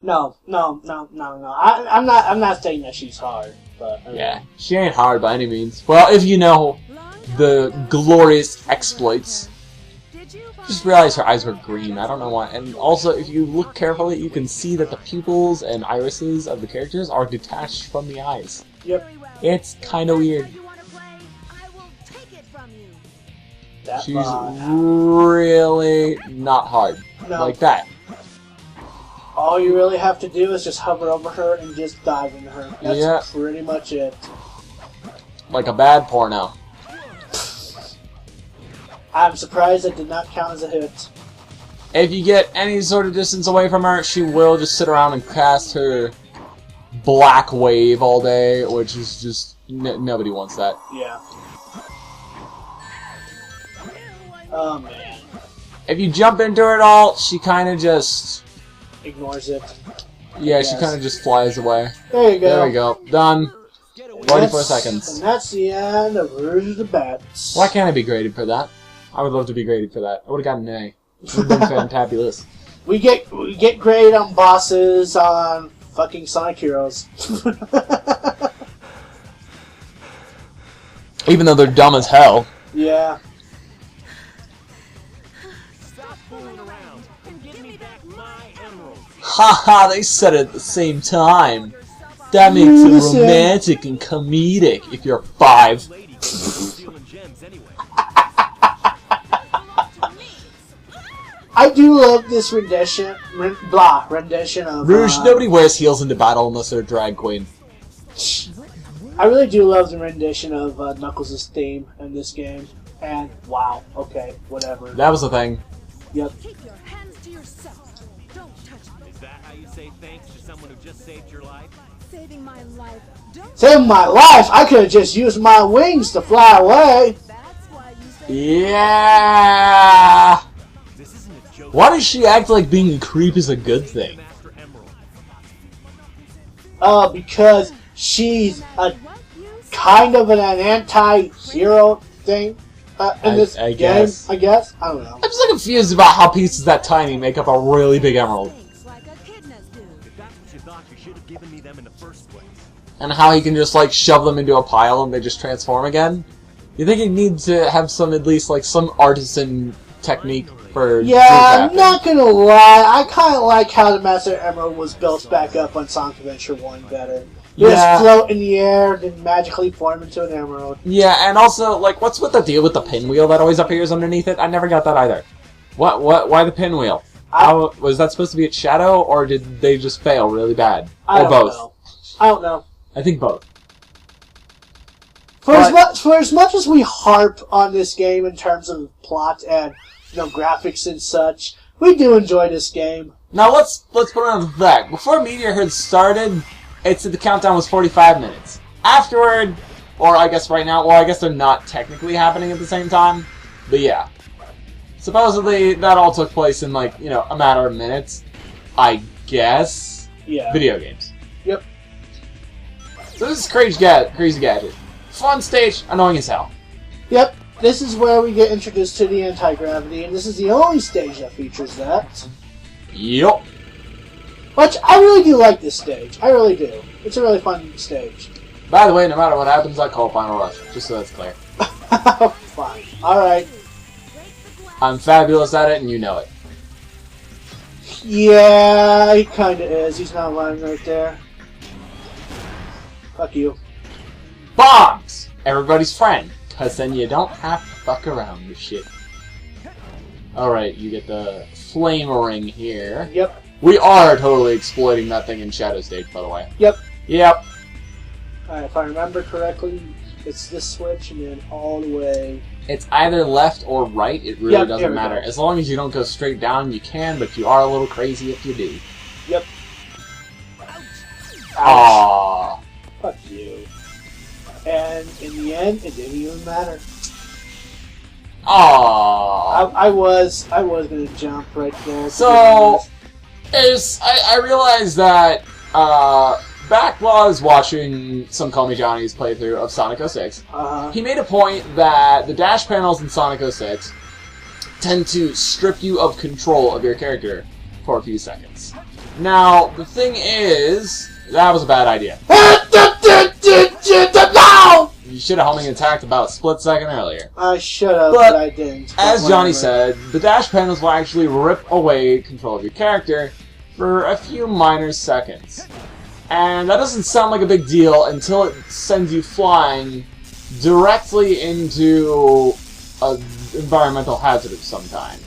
No. I'm not saying that she's hard, but yeah, she ain't hard by any means. Well, if you know the glorious exploits, just realize her eyes were green. I don't know why. And also, if you look carefully, you can see that the pupils and irises of the characters are detached from the eyes. Yep. It's kind of weird. She's really not hard. No. Like that. All you really have to do is just hover over her and just dive into her. That's pretty much it. Like a bad porno. I'm surprised that did not count as a hit. If you get any sort of distance away from her, she will just sit around and cast her black wave all day, which is just... nobody wants that. Yeah. Oh, man. If you jump into her at all, she kind of just... ignores it. Yeah, she kind of just flies away. There you go. There we go. Done. 24 seconds. And that's the end of Rouge the Bats. Why can't I be graded for that? I would love to be graded for that. I would have gotten an A. It would have been fantabulous. We get graded on bosses on fucking Sonic Heroes. Even though they're dumb as hell. Yeah. Haha, they said it at the same time. That makes it romantic and comedic if you're 5. I do love this rendition of... Rouge, nobody wears heels into battle unless they're a drag queen. I really do love the rendition of Knuckles' theme in this game. And, wow, okay, whatever. That was the thing. Yep. Keep your hands to yourself. Don't touch me. Is that how you say thanks to someone who just saved your life? Saving my life. Saving my life? I could have just used my wings to fly away. That's why you say Yeah. Why does she act like being a creep is a good thing? Because she's a kind of an anti-hero thing in this game, I guess. I don't know. I'm just confused about how pieces that tiny make up a really big emerald. like a kidness do. If that's what you thought, you should have given me them in the first place. And how he can just like shove them into a pile and they just transform again? You think he needs to have some, at least like some artisan technique for yeah, I'm not gonna lie, I kind of like how the Master Emerald was built back up on Sonic Adventure 1 better. Just float in the air, then magically form into an emerald. Yeah, and also, like, what's with the deal with the pinwheel that always appears underneath it? I never got that either. Why the pinwheel? How, was that supposed to be its shadow, or did they just fail really bad? Or both? I don't know. I think both. For as much as we harp on this game in terms of plot and graphics and such, we do enjoy this game. Now let's put it on the fact. Before Meteor Herd started, it said the countdown was 45 minutes. Afterward, or I guess right now, well, I guess they're not technically happening at the same time, but yeah. Supposedly, that all took place in, like, a matter of minutes. I guess. Yeah. Video games. Yep. So this is Crazy Gadget. Fun stage, annoying as hell. Yep. This is where we get introduced to the anti-gravity, and this is the only stage that features that. Yup. Which, I really do like this stage. I really do. It's a really fun stage. By the way, no matter what happens, I call Final Rush, just so that's clear. Fine. Alright. I'm fabulous at it, and you know it. Yeah, he kinda is. He's not lying right there. Fuck you. Bombs! Everybody's friend, because then you don't have to fuck around with shit. Alright, you get the flame ring here. Yep. We are totally exploiting that thing in Shadow Stage, by the way. Yep. Yep. Alright, if I remember correctly, it's this switch and then all the way. It's either left or right, it really doesn't matter. As long as you don't go straight down, you can, but you are a little crazy if you do. Yep. Aww. Fuck you. And in the end, it didn't even matter. Aww. I was gonna jump right there. So, I realized that, back while I was watching some Call Me Johnny's playthrough of Sonic 06, he made a point that the dash panels in Sonic 06 tend to strip you of control of your character for a few seconds. Now, the thing is, that was a bad idea. No! You should have homing attacked about a split second earlier. I should have, but I didn't. As But Johnny whatever. said, the dash panels will actually rip away control of your character for a few minor seconds. And that doesn't sound like a big deal until it sends you flying directly into an environmental hazard of some kind.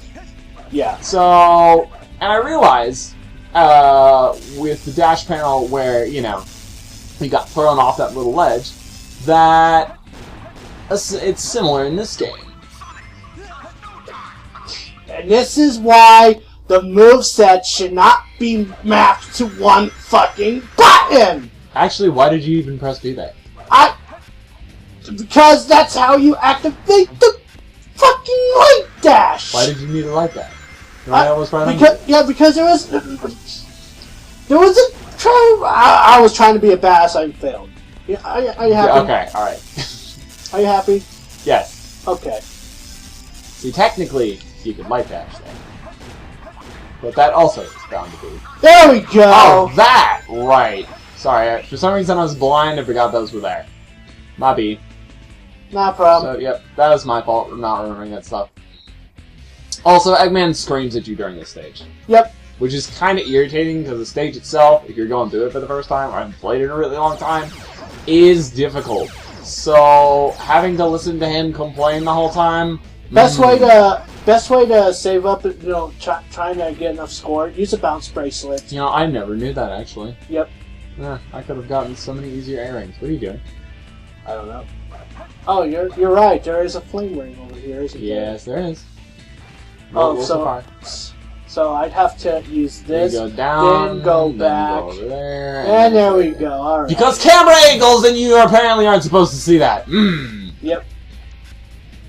Yeah. So, and I realized, with the dash panel where, you know, you got thrown off that little ledge, that it's similar in this game. And this is why the moveset should not be mapped to one fucking button! Actually, why did you even press B there? Because that's how you activate the fucking light dash! Why did you need it like that? You know what I was trying because there was a try. I was trying to be a badass. I failed. Yeah, are you happy? Yeah, okay, alright. Are you happy? Yes. Okay. See, technically, you could light dash there. But that also is bound to be. There we go! Oh, that! Right. Sorry, for some reason I was blind and forgot those were there. My B. Not a problem. So, yep, that was my fault for not remembering that stuff. Also, Eggman screams at you during this stage. Yep. Which is kind of irritating because the stage itself, if you're going through it for the first time, or haven't played it in a really long time, is difficult. So, having to listen to him complain the whole time... Best way to save up, you know, trying to get enough score, use a bounce bracelet. You know, I never knew that, actually. Yep. Yeah, I could have gotten so many easier A-rings. What are you doing? I don't know. Oh, you're right. There is a flame ring over here, isn't there? Yes, there is. Oh, We'll so survive. so I'd have to use this, You go down, then go then back, go over there, and there we go. All right. Because camera angles, and you apparently aren't supposed to see that. Yep.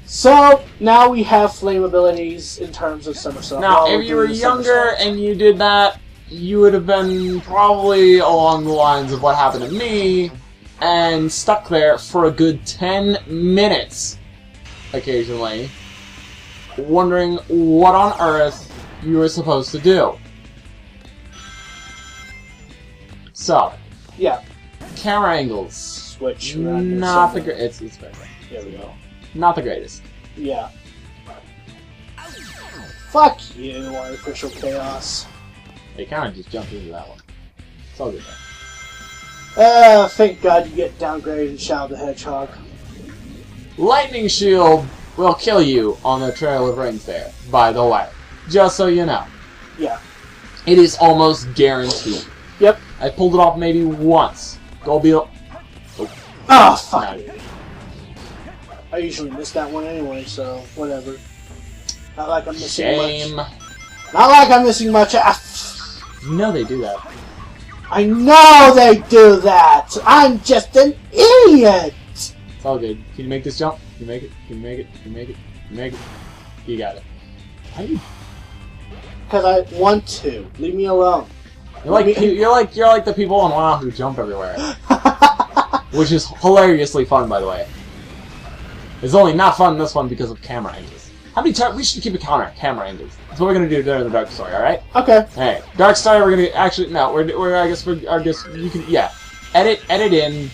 So now we have flame abilities in terms of somersault. Now, Well, if you were doing the younger somersault. and you did that, you would have been probably along the lines of what happened to me, and stuck there for a good 10 minutes, occasionally, wondering what on earth you were supposed to do. So, Yeah. camera angles. Switch around. Not the greatest. It's very good. There we go. Not the greatest. Yeah. Fuck you, artificial chaos. They kind of just jumped into that one. It's all good though. Thank God you get downgraded in Shadow the Hedgehog. Lightning Shield will kill you on the Trail of Rings there, by the way. Just so you know. Yeah. It is almost guaranteed. Yep. I pulled it off maybe once. Go Beetle. Oh, fuck. No. I usually miss that one anyway, so whatever. Not like I'm missing Shame. much. Not like I'm missing much. You know they do that. I know they do that! I'm just an idiot! It's all good. Can you make this jump? Can you make it? Can you make it? Can you make it? Can you make it? You got it. How you? Because I want to. Leave me alone. You're like the people on WoW who jump everywhere, which is hilariously fun, by the way. It's only not fun in this one because of camera angles. How many times we should keep a counter at camera angles? That's what we're gonna do during the Dark Story, all right? Okay. Hey, Dark Story. We're gonna actually no. I guess you can edit in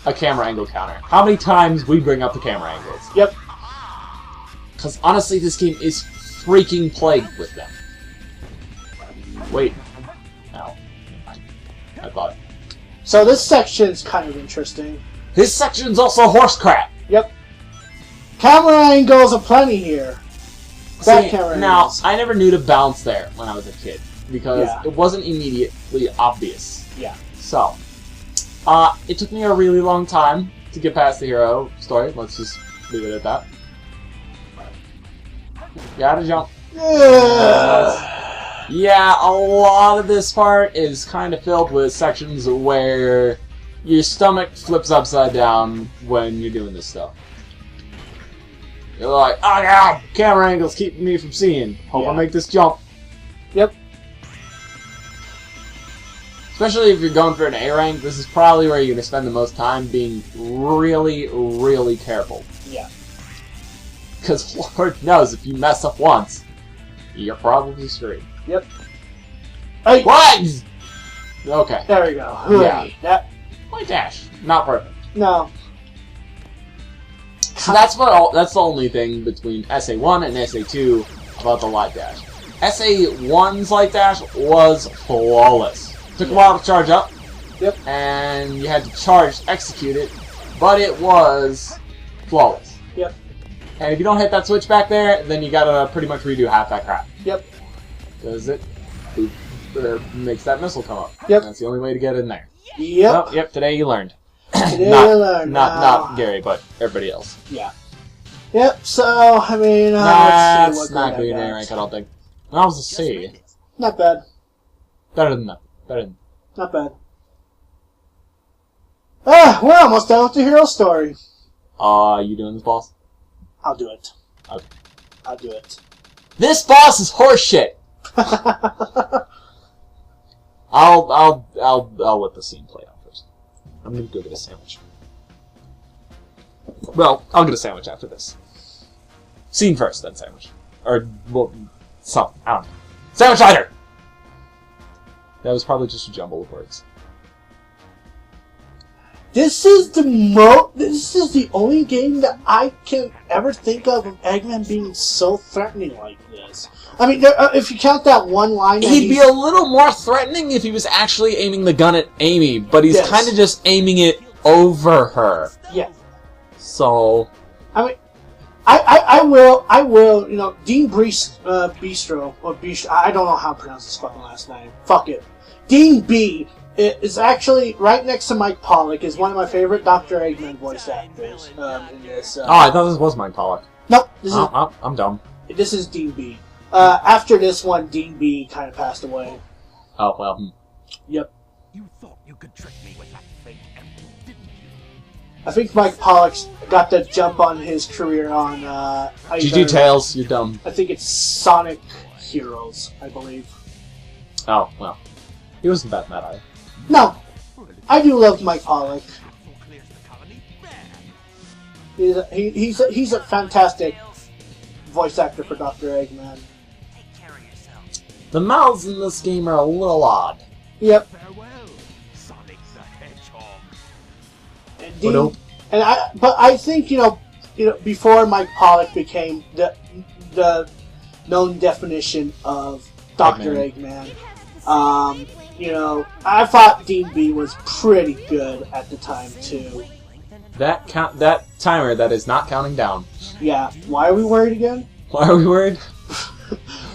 a camera angle counter. How many times we bring up the camera angles? Yep. Because honestly, this game is freaking plagued with them. Wait. No. I thought. So this section's kind of interesting. This section's also horse crap. Yep. Camera angles aplenty here. Back camera now, angles. I never knew to bounce there when I was a kid. Because Yeah. it wasn't immediately obvious. Yeah. So, it took me a really long time to get past the hero story. Let's just leave it at that. Gotta jump. Yeah, a lot of this part is kind of filled with sections where your stomach flips upside down when you're doing this stuff. You're like, oh god, camera angles keeping me from seeing. Hope I make this jump. Yep. Especially if you're going for an A rank, this is probably where you're going to spend the most time being really, really careful. Yeah. Because Lord knows, if you mess up once, you're probably screwed. Yep. Hey! What? Okay. There we go. Yeah. That, Light dash. Not perfect. no. So that's the only thing between SA1 and SA2 about the light dash. SA1's light dash was flawless. Took a while to charge up. Yep. And you had to charge to execute it, but it was flawless. Yep. And if you don't hit that switch back there, then you gotta pretty much redo half that crap. Yep. Because it makes that missile come up. Yep. And that's the only way to get in there. Yep. Well, yep, today you learned. Today not, you learned. not Gary, but everybody else. Yeah. Yep, so, I mean, let's see That's what not grade good I in got. rank, I don't think. That was a C. Not bad. Better than that. Better than Not bad. Ah, we're almost done with the hero story. you doing this, boss? I'll do it. Okay. I'll do it. This boss is horseshit! I'll let the scene play out first. I'm gonna go get a sandwich. Well, I'll get a sandwich after this. Scene first, then sandwich. Or, well, something. I don't know. Sandwich later! That was probably just a jumble of words. This is the only game that I can ever think of Eggman being so threatening like this. I mean, if you count that one line, that He'd be a little more threatening if he was actually aiming the gun at Amy, but he's Yes. kind of just aiming it over her. yeah. So, I mean, I will, you know, Dean Bistro, or Bistro, I don't know how to pronounce his fucking last name. Fuck it. Dean B is actually right next to Mike Pollock, is one of my favorite Dr. Eggman voice actors in this. oh, I thought this was Mike Pollock. No, this I'm dumb. this is Dean B. After this one, Dean B kind of passed away. Oh, well. Yep. You thought you could trick me with that fake emblem, didn't you? I think Mike Pollock got the jump on his career on GG Tails, you're dumb. I think it's Sonic Heroes, I believe. Oh, well. He wasn't that mad either. No, I do love Mike Pollock. He's a fantastic voice actor for Dr. Eggman. The mouths in this game are a little odd. Yep. Farewell, Sonic the Hedgehog. And Oh, no. but I think you know before Mike Pollock became the known definition of Dr. Eggman. You know, I thought Dean B was pretty good at the time too. That timer that is not counting down. Yeah. Why are we worried again? Why are we worried?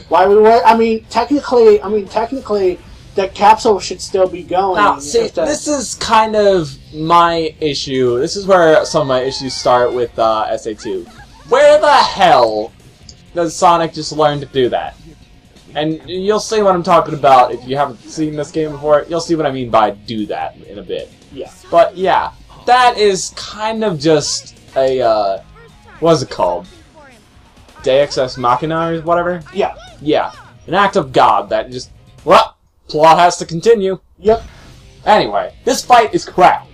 Why are we worried? I mean, technically, the capsule should still be going. Now, see, this is kind of my issue. This is where some of my issues start with SA2. Where the hell does Sonic just learn to do that? And you'll see what I'm talking about if you haven't seen this game before. You'll see what I mean by do that in a bit. Yeah. But yeah, that is kind of just a, what's it called? Deus Ex Machina or whatever? Yeah. Yeah. An act of God that just, well, plot has to continue. Yep. Anyway, this fight is crap.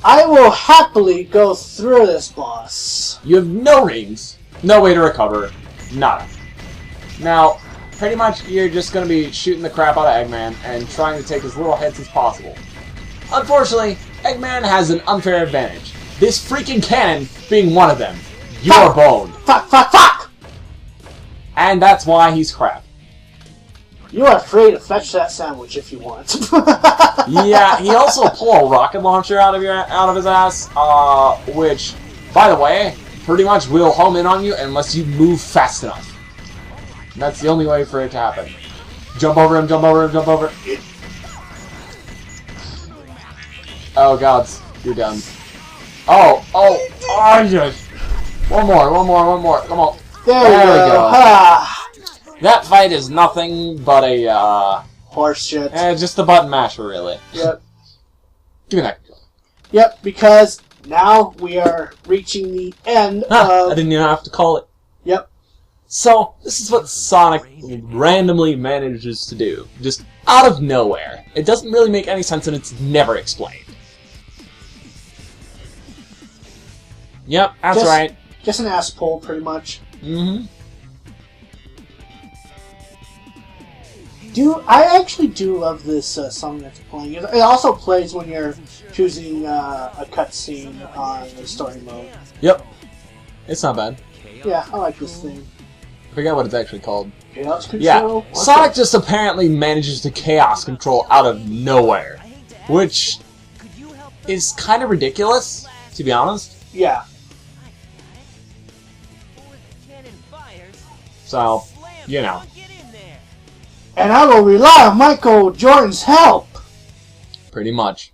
I will happily go through this boss. You have no rings, no way to recover, nada. Now, pretty much you're just going to be shooting the crap out of Eggman and trying to take as little hits as possible. Unfortunately, Eggman has an unfair advantage. This freaking cannon being one of them. You're boned. Fuck, fuck, fuck! And that's why he's crap. You are free to fetch that sandwich if you want. Yeah, he also pulled a rocket launcher out of his ass, which, by the way, pretty much will home in on you unless you move fast enough. And that's the only way for it to happen. Jump over him, jump over him, jump over. Oh gods, you're done. Oh, yes. One more, come on. There we go. Ah, That fight is nothing but a, horse shit. just a button masher, really. Yep. Give me that. Yep, because now we are reaching the end I of... didn't even have to call it. Yep. So, this is what Sonic randomly manages to do. Just out of nowhere. It doesn't really make any sense and it's never explained. Yep, that's right. Just an ass pull, pretty much. Mm-hmm. I actually do love this song that's playing. It also plays when you're choosing a cutscene on the story mode. Yep. It's not bad. Yeah, I like this thing. I forget what it's actually called. Chaos Control? Yeah, What's Sonic that? just apparently manages to chaos control out of nowhere, which is kind of ridiculous, to be honest. Yeah. So, you know. And I will rely on Michael Jordan's help. Pretty much.